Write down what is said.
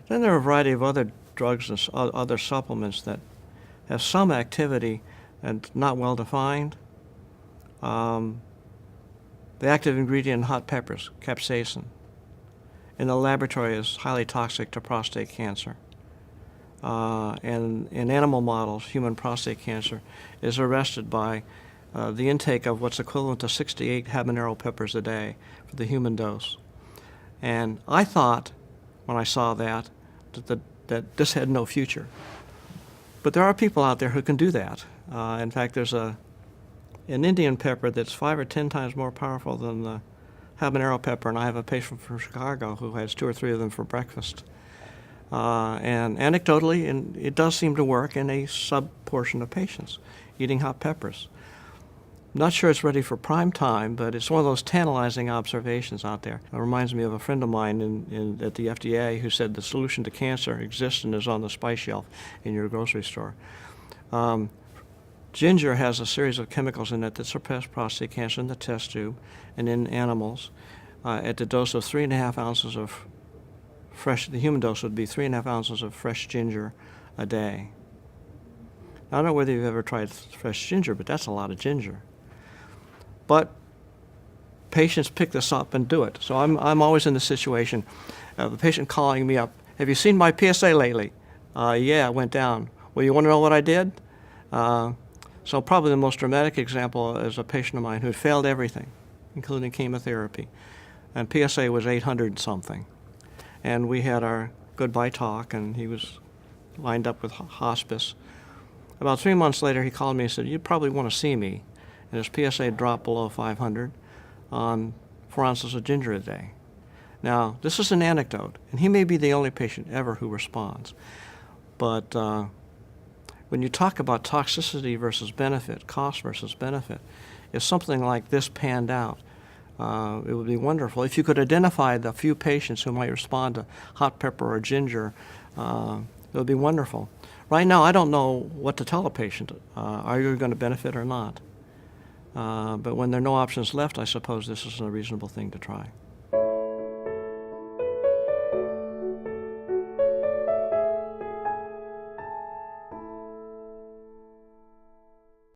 Then there are a variety of other drugs and other supplements that have some activity and not well defined. The active ingredient in hot peppers, capsaicin, in the laboratory is highly toxic to prostate cancer. And in animal models, human prostate cancer is arrested by the intake of what's equivalent to 68 habanero peppers a day for the human dose. And I thought, when I saw that this had no future. But there are people out there who can do that. In fact, there's an Indian pepper that's 5 or 10 times more powerful than the habanero pepper, and I have a patient from Chicago who has 2 or 3 of them for breakfast. And anecdotally, it does seem to work in a sub-portion of patients eating hot peppers. I'm not sure it's ready for prime time, but it's one of those tantalizing observations out there. It reminds me of a friend of mine at the FDA who said the solution to cancer exists and is on the spice shelf in your grocery store. Ginger has a series of chemicals in it that suppress prostate cancer in the test tube and in animals at the dose of 3.5 ounces of fresh. The human dose would be 3.5 ounces of fresh ginger a day. I don't know whether you've ever tried fresh ginger, but that's a lot of ginger. But patients pick this up and do it. So I'm always in the situation of a patient calling me up, have you seen my PSA lately? Yeah, it went down. Well, you want to know what I did? So probably the most dramatic example is a patient of mine who had failed everything, including chemotherapy. And PSA was 800 something. And we had our goodbye talk, and he was lined up with hospice. About 3 months later, he called me and said, you probably want to see me. And his PSA dropped below 500 on 4 ounces of ginger a day. Now, this is an anecdote, and he may be the only patient ever who responds. But when you talk about toxicity versus benefit, cost versus benefit, if something like this panned out, it would be wonderful. If you could identify the few patients who might respond to hot pepper or ginger, it would be wonderful. Right now, I don't know what to tell a patient. Are you going to benefit or not? But when there are no options left, I suppose this is a reasonable thing to try.